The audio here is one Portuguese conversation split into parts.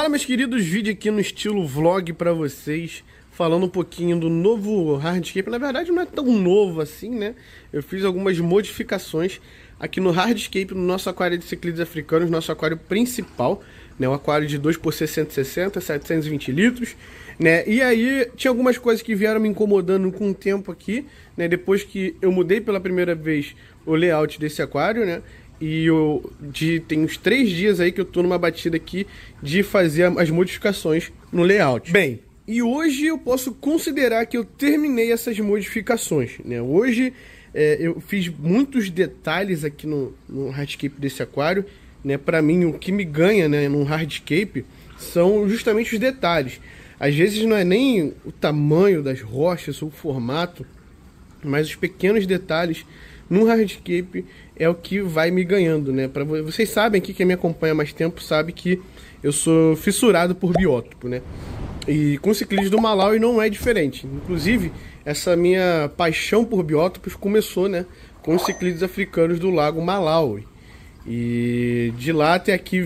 Fala, meus queridos, vídeo aqui no estilo vlog pra vocês, falando um pouquinho do novo Hardscape. Na verdade não é tão novo assim, né? Eu fiz algumas modificações aqui no Hardscape, no nosso aquário de ciclídeos africanos, nosso aquário principal, né? Um aquário de 2x160, 720 litros, né? E aí tinha algumas coisas que vieram me incomodando com o tempo aqui, né? Depois que eu mudei pela primeira vez o layout desse aquário, né? E tem uns 3 dias aí que eu tô numa batida aqui de fazer as modificações no layout. Bem, e hoje eu posso considerar que eu terminei essas modificações, né? Hoje eu fiz muitos detalhes aqui no hardscape desse aquário, né? Para mim, o que me ganha, né, no hardscape são justamente os detalhes. Às vezes não é nem o tamanho das rochas ou o formato, mas os pequenos detalhes no hardscape é o que vai me ganhando, né? Vocês sabem aqui, quem me acompanha há mais tempo sabe que eu sou fissurado por biótopo, né? E com ciclídeos do Malawi não é diferente. Inclusive, essa minha paixão por biótopos começou, né, com os ciclídeos africanos do lago Malawi. E de lá até aqui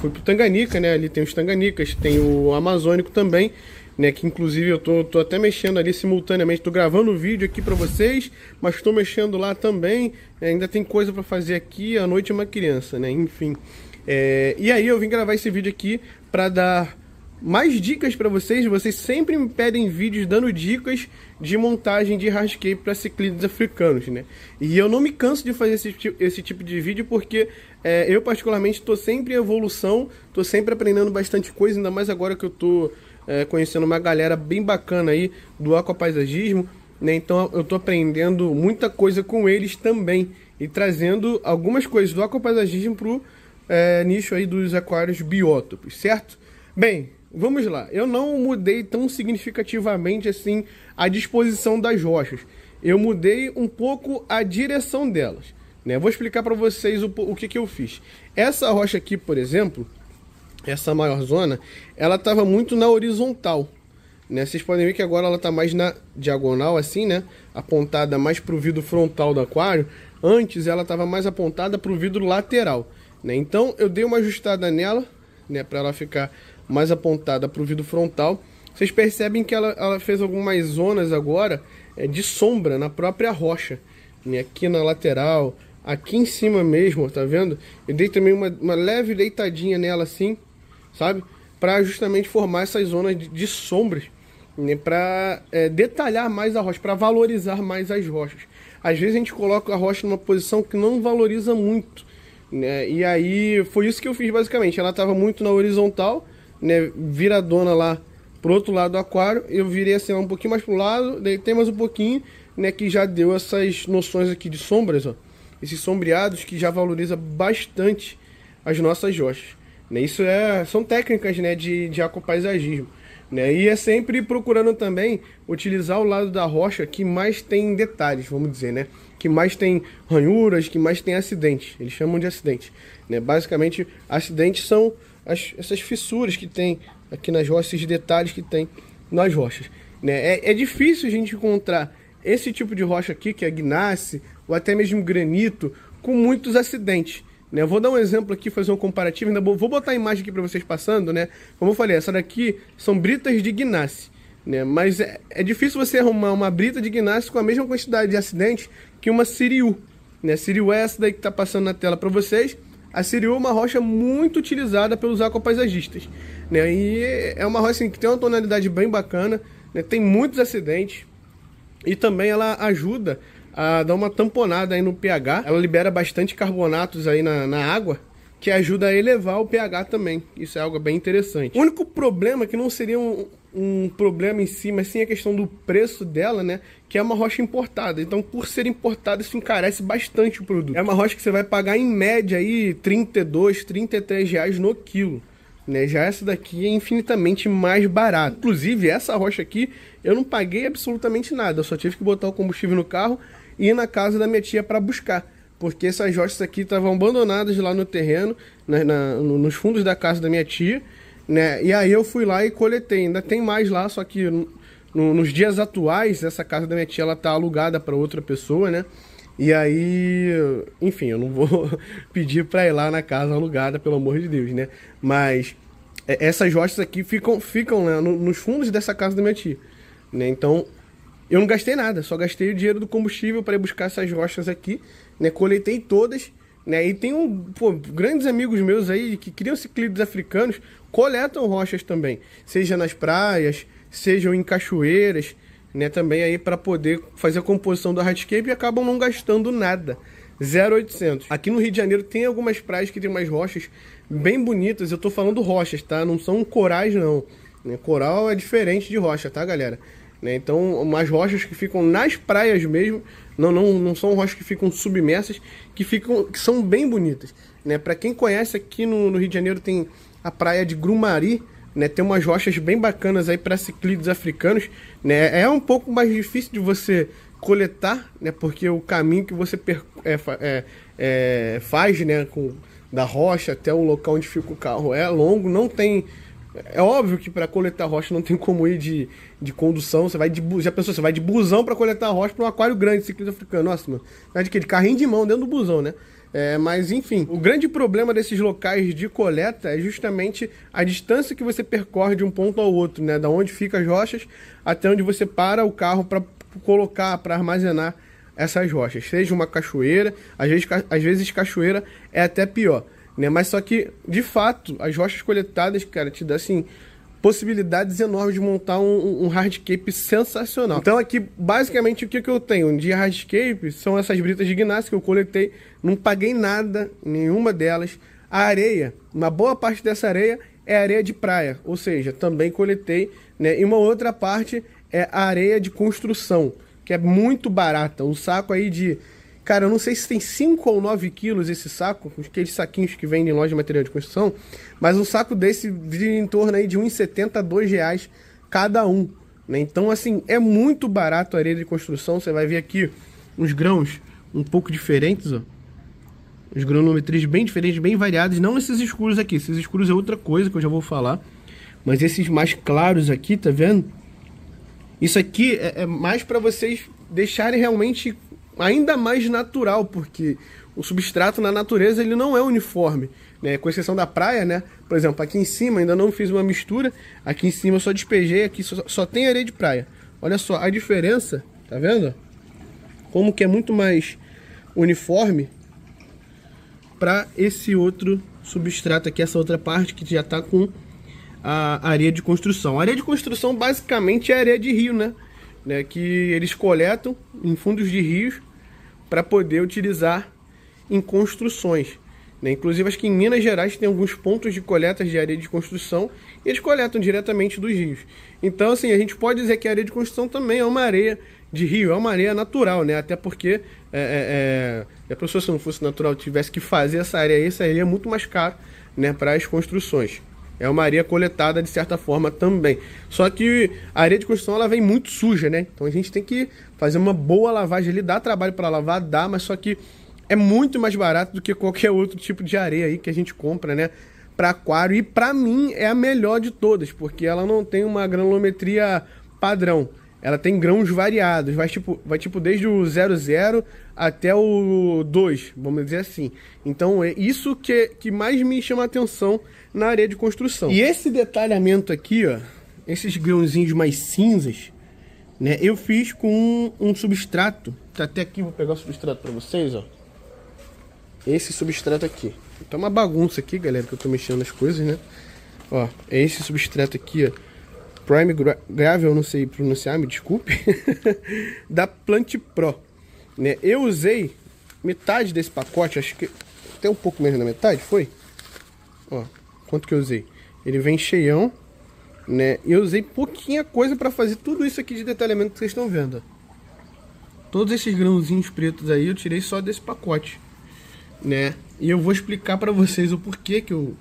fui pro Tanganica, né? Ali tem os Tanganicas, tem o Amazônico também, né, que inclusive eu tô até mexendo ali simultaneamente, tô gravando o vídeo aqui para vocês, mas estou mexendo lá também, ainda tem coisa para fazer aqui, a noite é uma criança, né, enfim. E aí eu vim gravar esse vídeo aqui para dar mais dicas para vocês sempre me pedem vídeos dando dicas de montagem de hardscape para ciclídeos africanos, né, e eu não me canso de fazer esse tipo de vídeo porque eu particularmente estou sempre em evolução, estou sempre aprendendo bastante coisa, ainda mais agora que eu tô conhecendo uma galera bem bacana aí do aquapaisagismo, né? Então eu tô aprendendo muita coisa com eles também e trazendo algumas coisas do aquapaisagismo pro nicho aí dos aquários biótopos, certo? Bem, vamos lá. Eu não mudei tão significativamente assim a disposição das rochas. Eu mudei um pouco a direção delas, né? Vou explicar para vocês o que eu fiz. Essa rocha aqui, por exemplo, essa maior zona, ela estava muito na horizontal, né? Vocês podem ver que agora ela está mais na diagonal, assim, né? Apontada mais para o vidro frontal do aquário. Antes ela estava mais apontada para o vidro lateral, né? Então eu dei uma ajustada nela, né? Para ela ficar mais apontada para o vidro frontal. Vocês percebem que ela fez algumas zonas agora de sombra na própria rocha, né? Aqui na lateral, aqui em cima mesmo, tá vendo? Eu dei também uma leve deitadinha nela assim, sabe? Para justamente formar essas zonas de sombras, né? Para detalhar mais a rocha, para valorizar mais as rochas. Às vezes a gente coloca a rocha numa posição que não valoriza muito, né? E aí foi isso que eu fiz basicamente. Ela estava muito na horizontal, né? Viradona lá pro outro lado do aquário. Eu virei assim um pouquinho mais pro lado, deitei mais um pouquinho, né? Que já deu essas noções aqui de sombras, ó. Esses sombreados que já valoriza bastante as nossas rochas, né? Isso são técnicas, né, de aquapaisagismo, né? E é sempre procurando também utilizar o lado da rocha que mais tem detalhes, vamos dizer, né? Que mais tem ranhuras, que mais tem acidentes. Eles chamam de acidentes, né? Basicamente, acidentes são essas fissuras que tem aqui nas rochas, esses detalhes que tem nas rochas, né? É difícil a gente encontrar esse tipo de rocha aqui, que é gneiss, ou até mesmo granito, com muitos acidentes, né? Eu vou dar um exemplo aqui, fazer um comparativo, ainda vou botar a imagem aqui para vocês passando, né? Como eu falei, essa daqui são britas de gneiss, né? Mas é difícil você arrumar uma brita de gneiss com a mesma quantidade de acidentes que uma Siriu, né? Siriu é essa daí que está passando na tela para vocês. A Siriu é uma rocha muito utilizada pelos aquapaisagistas, né? E é uma rocha assim, que tem uma tonalidade bem bacana, né? Tem muitos acidentes e também ela ajuda a dar uma tamponada aí no pH. Ela libera bastante carbonatos aí na água, que ajuda a elevar o pH também. Isso é algo bem interessante. O único problema que não seria um problema em si, mas sim a questão do preço dela, né? Que é uma rocha importada. Então, por ser importada, isso encarece bastante o produto. É uma rocha que você vai pagar em média aí 32, 33 reais no quilo, né? Já essa daqui é infinitamente mais barata. Inclusive, essa rocha aqui, eu não paguei absolutamente nada. Eu só tive que botar o combustível no carro e ir na casa da minha tia para buscar, porque essas rochas aqui estavam abandonadas lá no terreno, nos fundos da casa da minha tia, né? E aí eu fui lá e coletei. Ainda tem mais lá, só que nos dias atuais essa casa da minha tia ela tá alugada para outra pessoa, né? E aí, enfim, eu não vou pedir para ir lá na casa alugada, pelo amor de Deus, né? Mas essas rochas aqui ficam né, nos fundos dessa casa da minha tia, né? Então, eu não gastei nada, só gastei o dinheiro do combustível para ir buscar essas rochas aqui, né? Coletei todas, né? E tem grandes amigos meus aí que criam ciclídeos africanos, coletam rochas também, seja nas praias, sejam em cachoeiras, né? Também aí para poder fazer a composição do hardscape e acabam não gastando nada. 0,800. Aqui no Rio de Janeiro tem algumas praias que tem umas rochas bem bonitas. Eu tô falando rochas, tá? Não são corais, não. Coral é diferente de rocha, tá, galera? Então, umas rochas que ficam nas praias mesmo, não são rochas que ficam submersas, que são bem bonitas, né? Para quem conhece, aqui no Rio de Janeiro tem a praia de Grumari, né? Tem umas rochas bem bacanas aí para ciclídeos africanos, né? É um pouco mais difícil de você coletar, né? Porque o caminho que você faz, né? Da rocha até o local onde fica o carro é longo, não tem... É óbvio que para coletar rocha não tem como ir de condução. Você vai já pensou, você vai de busão para coletar rocha para um aquário grande, ciclista africano. Nossa, mano, vai de carrinho de mão dentro do busão, né? Mas enfim, o grande problema desses locais de coleta é justamente a distância que você percorre de um ponto ao outro, né? Da onde ficam as rochas até onde você para o carro para colocar, para armazenar essas rochas. Seja uma cachoeira, às vezes cachoeira é até pior, né? Mas só que, de fato, as rochas coletadas, cara, te dá, assim, possibilidades enormes de montar um hardscape sensacional. Então aqui, basicamente, o que eu tenho de hardscape são essas britas de gneiss que eu coletei, não paguei nada, nenhuma delas. A areia, uma boa parte dessa areia é areia de praia, ou seja, também coletei, né? E uma outra parte é a areia de construção, que é muito barata, um saco aí de... Cara, eu não sei se tem 5 ou 9 quilos esse saco, aqueles saquinhos que vendem em loja de material de construção, mas um saco desse de em torno aí de R$1,70 a R$2 cada um, né? Então, assim, é muito barato a areia de construção. Você vai ver aqui uns grãos um pouco diferentes, ó. Os granometrias bem diferentes, bem variados, não esses escuros aqui. Esses escuros é outra coisa que eu já vou falar, mas esses mais claros aqui, tá vendo? Isso aqui é mais para vocês deixarem realmente ainda mais natural, porque o substrato na natureza ele não é uniforme, né? Com exceção da praia, né? Por exemplo, aqui em cima ainda não fiz uma mistura, aqui em cima eu só despejei, aqui só tem areia de praia. Olha só a diferença, tá vendo? Como que é muito mais uniforme para esse outro substrato aqui, essa outra parte que já tá com a areia de construção. A areia de construção basicamente é areia de rio, né? Que eles coletam em fundos de rios para poder utilizar em construções, né? Inclusive, acho que em Minas Gerais tem alguns pontos de coletas de areia de construção e eles coletam diretamente dos rios. Então, assim, a gente pode dizer que a areia de construção também é uma areia de rio, é uma areia natural, né? Até porque a pessoa, se não fosse natural, tivesse que fazer essa areia é muito mais caro, né, para as construções. É uma areia coletada de certa forma também. Só que a areia de construção ela vem muito suja, né? Então a gente tem que fazer uma boa lavagem ali. Dá trabalho para lavar, dá, mas só que é muito mais barato do que qualquer outro tipo de areia aí que a gente compra, né? Para aquário. E para mim é a melhor de todas, porque ela não tem uma granulometria padrão. Ela tem grãos variados. Vai tipo desde o 00 até o 2, vamos dizer assim. Então é isso que mais me chama a atenção na areia de construção. E esse detalhamento aqui, ó, esses grãozinhos mais cinzas, né, eu fiz com um substrato. Tá até aqui, vou pegar o substrato para vocês, ó. Esse substrato aqui. Tá uma bagunça aqui, galera, que eu tô mexendo nas coisas, né? Ó, é esse substrato aqui, ó. Prime Gravel, não sei pronunciar, me desculpe. Da Plant Pro, né? Eu usei metade desse pacote, acho que até um pouco menos da metade, foi? Ó, quanto que eu usei? Ele vem cheião, né? E eu usei pouquinha coisa para fazer tudo isso aqui de detalhamento que vocês estão vendo, ó. Todos esses grãozinhos pretos aí eu tirei só desse pacote, né? E eu vou explicar para vocês o porquê que eu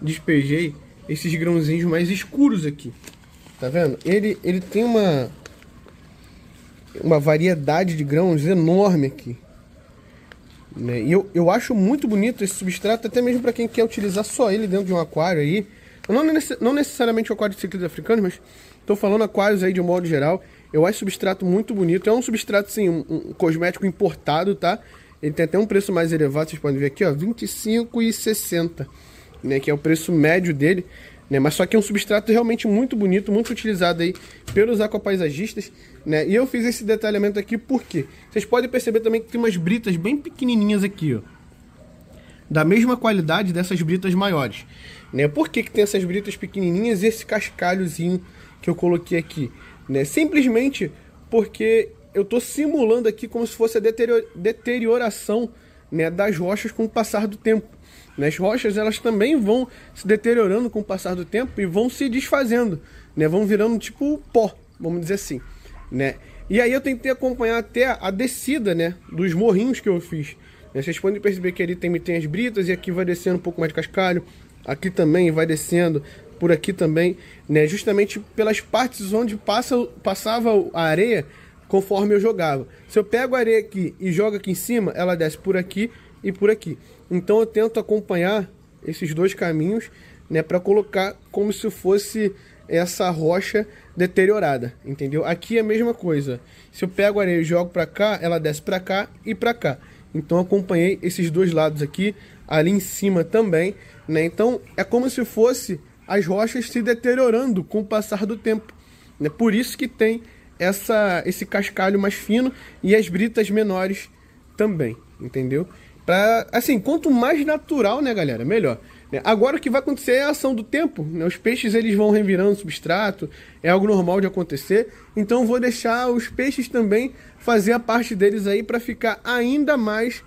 despejei esses grãozinhos mais escuros aqui. Tá vendo? Ele tem uma variedade de grãos enorme aqui, né? E eu acho muito bonito esse substrato, até mesmo para quem quer utilizar só ele dentro de um aquário aí. Não necessariamente o aquário de ciclídeos africanos, mas estou falando aquários aí de um modo geral. Eu acho o substrato muito bonito. É um substrato, sim, um cosmético importado, tá? Ele tem até um preço mais elevado, vocês podem ver aqui, ó, R$25,60, né? Que é o preço médio dele. né? Mas só que é um substrato realmente muito bonito, muito utilizado aí pelos aquapaisagistas, né? E eu fiz esse detalhamento aqui porque vocês podem perceber também que tem umas britas bem pequenininhas aqui, ó, da mesma qualidade dessas britas maiores, né? Por que que tem essas britas pequenininhas e esse cascalhozinho que eu coloquei aqui, né? Simplesmente porque eu estou simulando aqui como se fosse a deterioração, né, das rochas com o passar do tempo. As rochas, elas também vão se deteriorando com o passar do tempo e vão se desfazendo, né? Vão virando tipo pó, vamos dizer assim, né? E aí eu tentei acompanhar até a descida, né, dos morrinhos que eu fiz. Vocês podem perceber que ali tem as britas e aqui vai descendo um pouco mais de cascalho. Aqui também vai descendo, por aqui também, né? Justamente pelas partes onde passava a areia conforme eu jogava. Se eu pego a areia aqui e jogo aqui em cima, ela desce por aqui e por aqui. Então eu tento acompanhar esses dois caminhos, né, para colocar como se fosse essa rocha deteriorada, entendeu? Aqui é a mesma coisa. Se eu pego a areia e jogo para cá, ela desce para cá e para cá. Então eu acompanhei esses dois lados aqui, ali em cima também, né? Então é como se fosse as rochas se deteriorando com o passar do tempo, né? Por isso que tem esse cascalho mais fino e as britas menores também, entendeu? Assim, quanto mais natural, né, galera, melhor. Agora o que vai acontecer é a ação do tempo, né? Os peixes, eles vão revirando o substrato, é algo normal de acontecer. Então eu vou deixar os peixes também fazer a parte deles aí para ficar ainda mais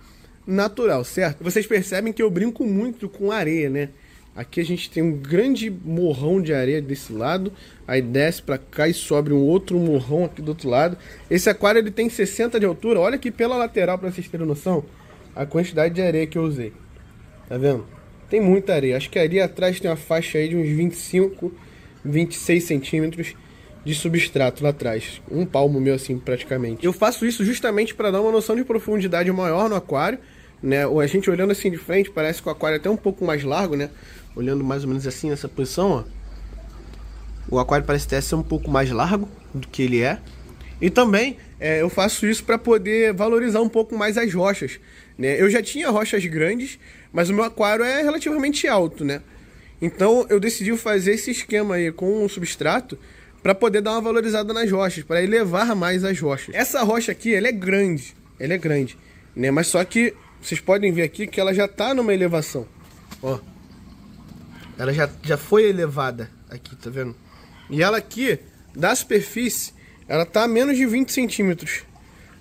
natural, certo? Vocês percebem que eu brinco muito com areia, né? Aqui a gente tem um grande morrão de areia desse lado, aí desce para cá e sobe um outro morrão aqui do outro lado. Esse aquário, ele tem 60 de altura. Olha aqui pela lateral, para vocês terem noção a quantidade de areia que eu usei. Tá vendo? Tem muita areia. Acho que ali atrás tem uma faixa aí de uns 25, 26 centímetros de substrato lá atrás. Um palmo meu assim, praticamente. Eu faço isso justamente para dar uma noção de profundidade maior no aquário, né? Ou a gente olhando assim de frente, parece que o aquário é até um pouco mais largo, né? Olhando mais ou menos assim nessa posição, ó. O aquário parece até ser um pouco mais largo do que ele é. E também eu faço isso para poder valorizar um pouco mais as rochas, né? Eu já tinha rochas grandes, mas o meu aquário é relativamente alto, né? Então eu decidi fazer esse esquema aí com o substrato para poder dar uma valorizada nas rochas, para elevar mais as rochas. Essa rocha aqui, ela é grande, né? Mas só que vocês podem ver aqui que ela já tá numa elevação, ó. Ela já foi elevada aqui, tá vendo? E ela aqui, da superfície, ela tá a menos de 20 centímetros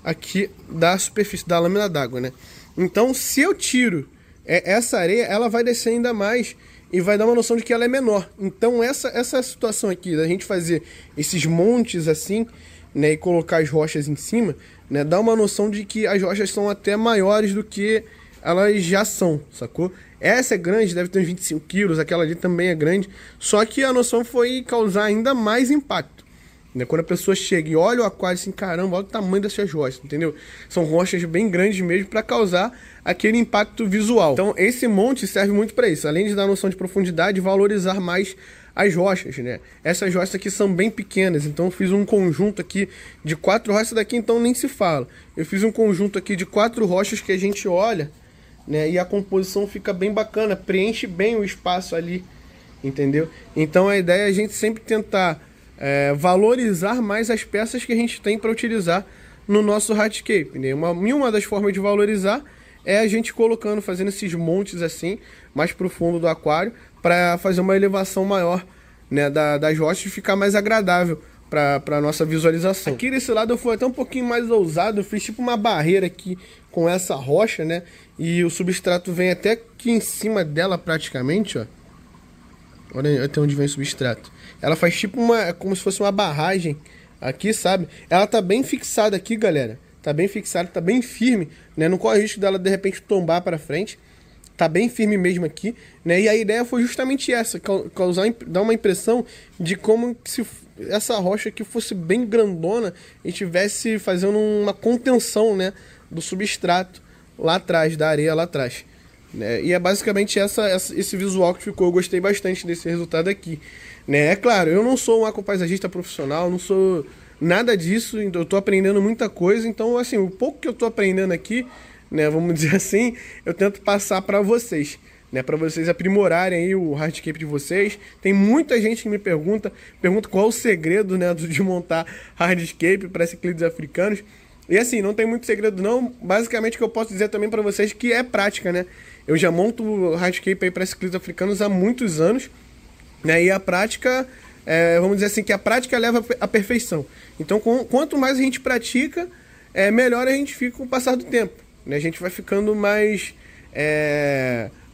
aqui da superfície da lâmina d'água, né? Então, se eu tiro essa areia, ela vai descer ainda mais e vai dar uma noção de que ela é menor. Então, essa situação aqui, da gente fazer esses montes assim, né, e colocar as rochas em cima, né, dá uma noção de que as rochas são até maiores do que elas já são, sacou? Essa é grande, deve ter uns 25 quilos, aquela ali também é grande, só que a noção foi causar ainda mais impacto, né? Quando a pessoa chega e olha o aquário assim, caramba, olha o tamanho dessas rochas, entendeu? São rochas bem grandes mesmo para causar aquele impacto visual. Então esse monte serve muito para isso, além de dar noção de profundidade, valorizar mais as rochas, né? Essas rochas aqui são bem pequenas, então eu fiz um conjunto aqui de 4 rochas. Essa daqui então nem se fala. Eu fiz um conjunto aqui de 4 rochas que a gente olha, né? E a composição fica bem bacana, preenche bem o espaço ali, entendeu? Então a ideia é a gente sempre tentar valorizar mais as peças que a gente tem para utilizar no nosso hardscape, né? Uma das formas de valorizar é a gente fazendo esses montes assim, mais pro fundo do aquário, para fazer uma elevação maior, né, das rochas e ficar mais agradável para nossa visualização. Aqui desse lado eu fui até um pouquinho mais ousado, eu fiz tipo uma barreira aqui com essa rocha, né, e o substrato vem até aqui em cima dela praticamente, ó. Olha até onde vem o substrato. Ela faz tipo como se fosse uma barragem aqui, sabe? Ela tá bem fixada aqui, galera. Tá bem fixada, tá bem firme, né? Não corre risco dela de repente tombar para frente. Tá bem firme mesmo aqui, né? E a ideia foi justamente essa, dar uma impressão de como se essa rocha aqui fosse bem grandona e estivesse fazendo uma contenção, né, do substrato lá atrás, da areia lá atrás, né? E é basicamente esse visual que ficou. Eu gostei bastante desse resultado aqui, né? É claro, eu não sou um aquapaisagista profissional, não sou nada disso, eu tô aprendendo muita coisa, então assim, o pouco que eu tô aprendendo aqui, né, vamos dizer assim, eu tento passar para vocês, né, para vocês aprimorarem aí o hardscape de vocês. Tem muita gente que me pergunta qual o segredo, né, de montar hardscape para ciclídeos africanos. E assim, não tem muito segredo não, basicamente o que eu posso dizer também para vocês que é prática, né. Eu já monto hardscape aí para ciclídeos africanos há muitos anos, né, e a prática, vamos dizer assim, que a prática leva à perfeição. Então, quanto mais a gente pratica, melhor a gente fica com o passar do tempo, né, a gente vai ficando mais...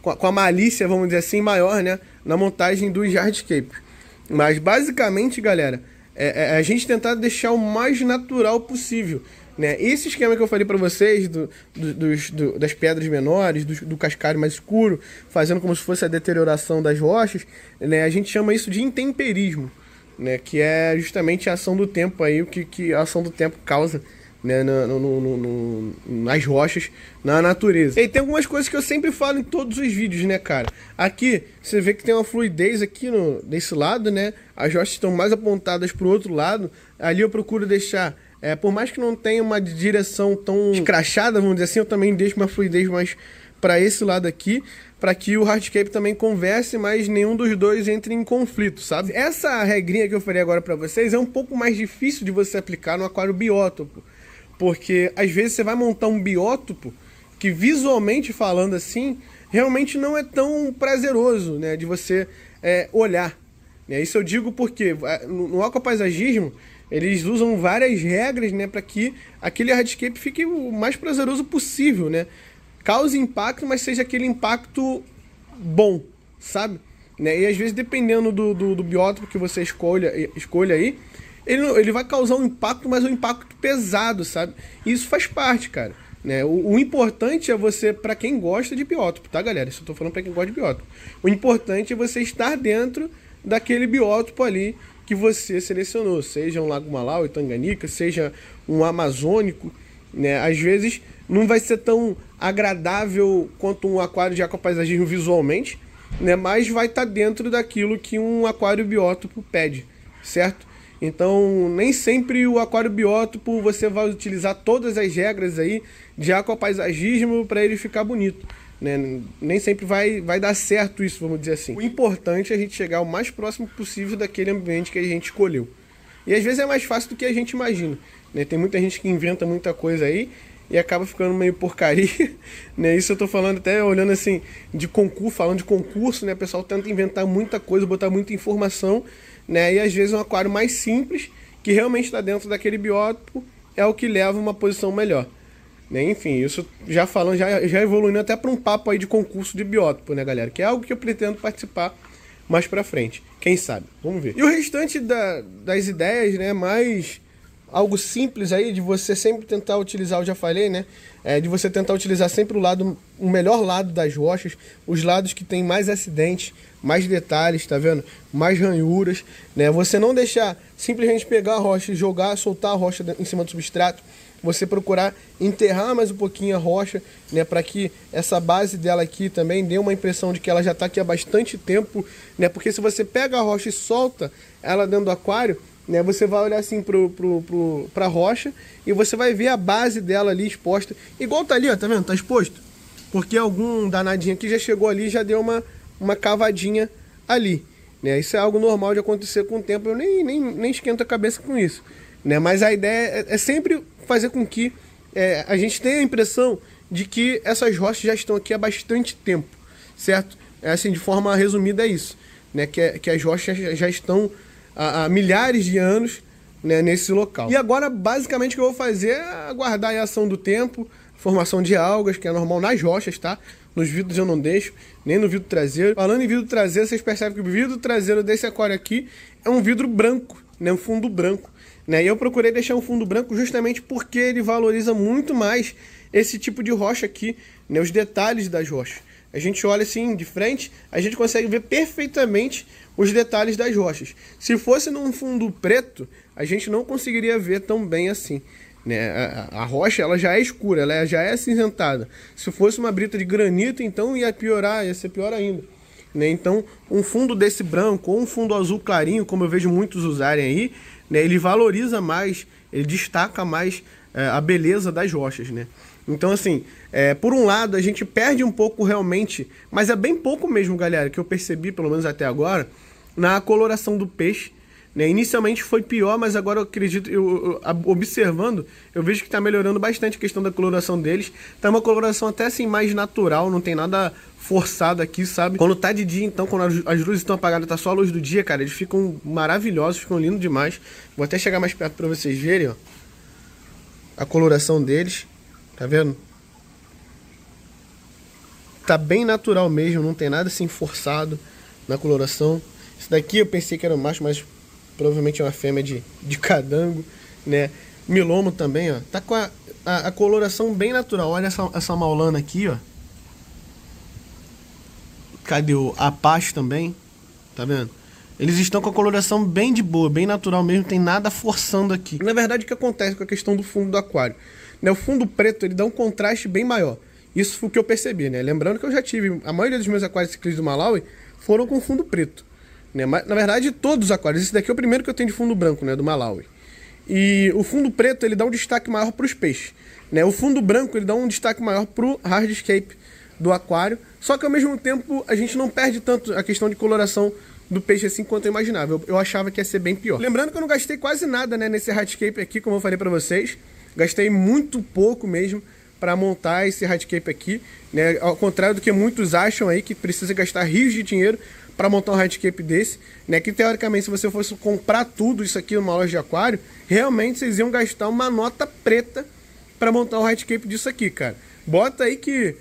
com a malícia, vamos dizer assim, maior, né, na montagem dos hardscapes. Mas basicamente, galera, a gente tentar deixar o mais natural possível, né? Esse esquema que eu falei para vocês das pedras menores, do cascalho mais escuro, fazendo como se fosse a deterioração das rochas, né, a gente chama isso de intemperismo, né, que é justamente a ação do tempo aí, o que a ação do tempo causa, né, nas rochas, na natureza. E tem algumas coisas que eu sempre falo em todos os vídeos, né, cara? Aqui, você vê que tem uma fluidez aqui desse lado, né? As rochas estão mais apontadas para o outro lado. Ali eu procuro deixar, por mais que não tenha uma direção tão escrachada, vamos dizer assim, eu também deixo uma fluidez mais para esse lado aqui, para que o hardscape também converse, mas nenhum dos dois entre em conflito, sabe? Essa regrinha que eu falei agora para vocês é um pouco mais difícil de você aplicar no aquário biótopo, porque às vezes você vai montar um biótopo que, visualmente falando assim, realmente não é tão prazeroso, né, de você olhar, né? Isso eu digo porque no aquapaisagismo eles usam várias regras, né, para que aquele hardscape fique o mais prazeroso possível, né? Cause impacto, mas seja aquele impacto bom, sabe? Né? E às vezes, dependendo do biótopo que você escolha aí, ele vai causar um impacto, mas um impacto pesado, sabe? E isso faz parte, cara, né? O importante é você, para quem gosta de biótopo, tá, galera? Isso eu tô falando para quem gosta de biótopo. O importante é você estar dentro daquele biótopo ali que você selecionou, seja um Lago Malau, Itanganica, seja um amazônico, né? Às vezes não vai ser tão agradável quanto um aquário de aquapaisagismo visualmente, né? Mas vai estar dentro daquilo que um aquário biótopo pede, certo? Então, nem sempre o aquário biótopo você vai utilizar todas as regras aí de aquapaisagismo para ele ficar bonito, né? Nem sempre vai dar certo isso, vamos dizer assim. O importante é a gente chegar o mais próximo possível daquele ambiente que a gente escolheu. E às vezes é mais fácil do que a gente imagina, né? Tem muita gente que inventa muita coisa aí e acaba ficando meio porcaria, né? Isso eu tô falando até olhando assim, falando de concurso, né? O pessoal tenta inventar muita coisa, botar muita informação, né? E às vezes um aquário mais simples, que realmente está dentro daquele biótopo, é o que leva a uma posição melhor, né? Enfim, isso já falando, já evoluindo até para um papo aí de concurso de biótopo, né, galera? Que é algo que eu pretendo participar mais pra frente, quem sabe? Vamos ver. E o restante das ideias, né, mais algo simples aí, de você sempre tentar utilizar, eu já falei, né, de você tentar utilizar sempre o melhor lado das rochas, os lados que tem mais acidentes, mais detalhes, tá vendo? Mais ranhuras, né? Você não deixar simplesmente pegar a rocha e soltar a rocha em cima do substrato, você procurar enterrar mais um pouquinho a rocha, né, para que essa base dela aqui também dê uma impressão de que ela já está aqui há bastante tempo, né? Porque se você pega a rocha e solta ela dentro do aquário, né, você vai olhar assim pra rocha e você vai ver a base dela ali exposta, igual tá ali, ó, tá vendo? Tá exposto. Porque algum danadinho aqui já chegou ali e já deu uma cavadinha ali, né? Isso é algo normal de acontecer com o tempo, eu nem esquento a cabeça com isso, né? Mas a ideia é sempre fazer com que a gente tenha a impressão de que essas rochas já estão aqui há bastante tempo, certo? Assim, de forma resumida é isso, né? Que as rochas já estão há milhares de anos, né, nesse local. E agora, basicamente, o que eu vou fazer é aguardar a ação do tempo, formação de algas, que é normal nas rochas, tá? Nos vidros eu não deixo, nem no vidro traseiro. Falando em vidro traseiro, vocês percebem que o vidro traseiro desse aquário aqui é um vidro branco, né, um fundo branco, né? E eu procurei deixar um fundo branco justamente porque ele valoriza muito mais esse tipo de rocha aqui, né, os detalhes das rochas. A gente olha assim de frente, a gente consegue ver perfeitamente os detalhes das rochas. Se fosse num fundo preto, a gente não conseguiria ver tão bem assim, né? A rocha ela já é escura, ela já é acinzentada. Se fosse uma brita de granito, então ia piorar, ia ser pior ainda, né? Então, um fundo desse branco ou um fundo azul clarinho, como eu vejo muitos usarem aí, né, ele valoriza mais, ele destaca mais a beleza das rochas, né? Então, assim, por um lado, a gente perde um pouco realmente, mas é bem pouco mesmo, galera, que eu percebi, pelo menos até agora, na coloração do peixe. Né? Inicialmente foi pior, mas agora eu acredito, observando, eu vejo que está melhorando bastante a questão da coloração deles. Tá uma coloração até assim mais natural, não tem nada forçado aqui, sabe? Quando tá de dia, então, quando as luzes estão apagadas, tá só a luz do dia, cara, eles ficam maravilhosos, ficam lindos demais. Vou até chegar mais perto para vocês verem, ó, a coloração deles, tá vendo? Tá bem natural mesmo, não tem nada assim forçado na coloração. Esse daqui eu pensei que era um macho, mas provavelmente é uma fêmea de cadango, né? Milomo também, ó. Tá com a coloração bem natural. Olha essa maulana aqui, ó. Cadê o Apache também? Tá vendo? Eles estão com a coloração bem de boa, bem natural mesmo, tem nada forçando aqui. Na verdade, o que acontece com a questão do fundo do aquário? Né? O fundo preto, ele dá um contraste bem maior. Isso foi o que eu percebi, né? Lembrando que eu já tive, a maioria dos meus aquários ciclistas do Malawi foram com fundo preto. Né? Mas, na verdade, todos os aquários. Esse daqui é o primeiro que eu tenho de fundo branco, né? Do Malawi. E o fundo preto, ele dá um destaque maior para os peixes. Né? O fundo branco, ele dá um destaque maior para o hardscape do aquário. Só que, ao mesmo tempo, a gente não perde tanto a questão de coloração do peixe assim quanto eu imaginava. Eu achava que ia ser bem pior. Lembrando que eu não gastei quase nada, né, nesse hardscape aqui, como eu falei para vocês. Gastei muito pouco mesmo para montar esse hardscape aqui, né? Ao contrário do que muitos acham aí, que precisa gastar rios de dinheiro para montar um hardscape desse, né? Que teoricamente, se você fosse comprar tudo isso aqui numa loja de aquário, realmente vocês iam gastar uma nota preta para montar um hardscape disso aqui, cara. Bota aí que,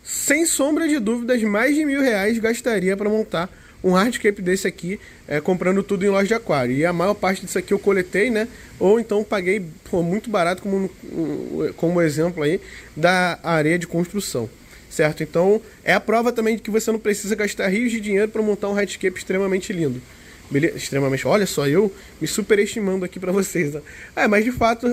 sem sombra de dúvidas, mais de R$1.000 gastaria para montar um hardscape desse aqui, comprando tudo em loja de aquário. E a maior parte disso aqui eu coletei, né? Ou então paguei muito barato, como exemplo aí, da areia de construção. Certo? Então, é a prova também de que você não precisa gastar rios de dinheiro para montar um hardscape extremamente lindo. Beleza? Extremamente. Olha só, eu me superestimando aqui para vocês. Né? Mas de fato,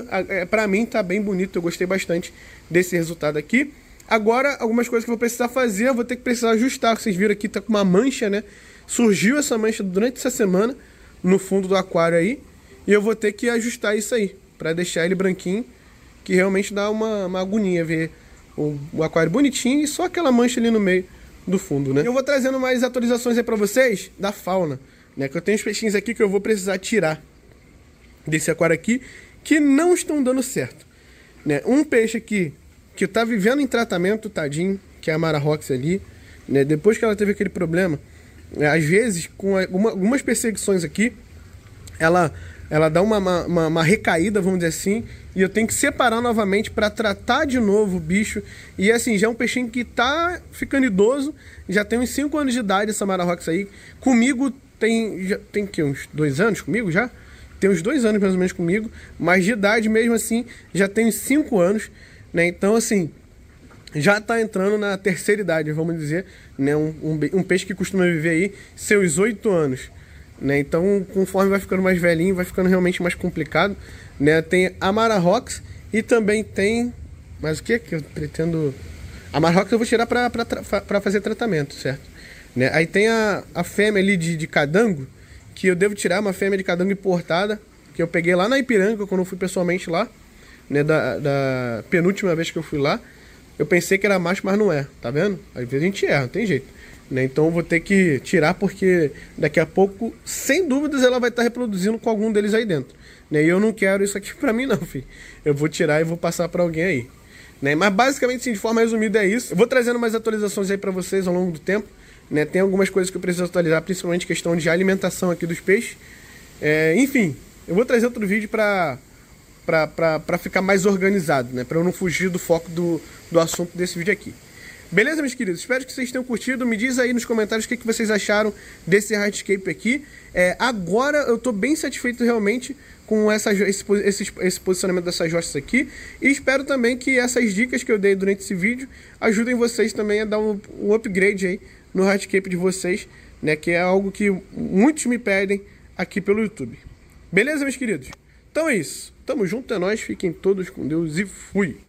para mim tá bem bonito. Eu gostei bastante desse resultado aqui. Agora, algumas coisas que eu vou precisar fazer, eu vou ter que precisar ajustar. Vocês viram aqui, tá com uma mancha, né? Surgiu essa mancha durante essa semana no fundo do aquário aí. E eu vou ter que ajustar isso aí, para deixar ele branquinho, que realmente dá uma agonia ver o aquário bonitinho e só aquela mancha ali no meio do fundo, né? Eu vou trazendo mais atualizações aí para vocês da fauna, né? Que eu tenho os peixinhos aqui que eu vou precisar tirar desse aquário aqui, que não estão dando certo, né? Um peixe aqui que tá vivendo em tratamento, tadinho, que é a Mara Rox ali, né? Depois que ela teve aquele problema, às vezes, com algumas perseguições aqui, ela dá uma recaída, vamos dizer assim, e eu tenho que separar novamente para tratar de novo o bicho. E assim, já é um peixinho que tá ficando idoso, já tem uns 5 anos de idade essa Mara Rox aí. Comigo tem que uns 2 anos comigo já? Tem uns 2 anos mais ou menos comigo, mas de idade mesmo assim, já tem uns 5 anos, né? Então assim, já está entrando na terceira idade, vamos dizer, né? Um peixe que costuma viver aí seus 8 anos, né? Então, conforme vai ficando mais velhinho, vai ficando realmente mais complicado, né? Tem a Mara Rox e também tem... Mas o que eu pretendo... A Mara Rox eu vou tirar para fazer tratamento, certo? Né? Aí tem a fêmea ali de cadango, que eu devo tirar, uma fêmea de cadango importada, que eu peguei lá na Ipiranga, quando eu fui pessoalmente lá, né? Da penúltima vez que eu fui lá. Eu pensei que era macho, mas não é, tá vendo? Às vezes a gente erra, não tem jeito. Né? Então eu vou ter que tirar, porque daqui a pouco, sem dúvidas, ela vai estar reproduzindo com algum deles aí dentro. Né? E eu não quero isso aqui pra mim não, filho. Eu vou tirar e vou passar pra alguém aí. Né? Mas basicamente, sim, de forma resumida é isso. Eu vou trazendo mais atualizações aí pra vocês ao longo do tempo. Né? Tem algumas coisas que eu preciso atualizar, principalmente questão de alimentação aqui dos peixes. Enfim, eu vou trazer outro vídeo pra ficar mais organizado, né? Para eu não fugir do foco do assunto desse vídeo aqui. Beleza, meus queridos? Espero que vocês tenham curtido. Me diz aí nos comentários o que vocês acharam desse hardscape aqui. Agora eu tô bem satisfeito realmente com esse posicionamento dessas hostas aqui. E espero também que essas dicas que eu dei durante esse vídeo ajudem vocês também a dar um upgrade aí no hardscape de vocês, né? Que é algo que muitos me pedem aqui pelo YouTube. Beleza, meus queridos? Então é isso. Tamo junto, é nóis. Fiquem todos com Deus e fui!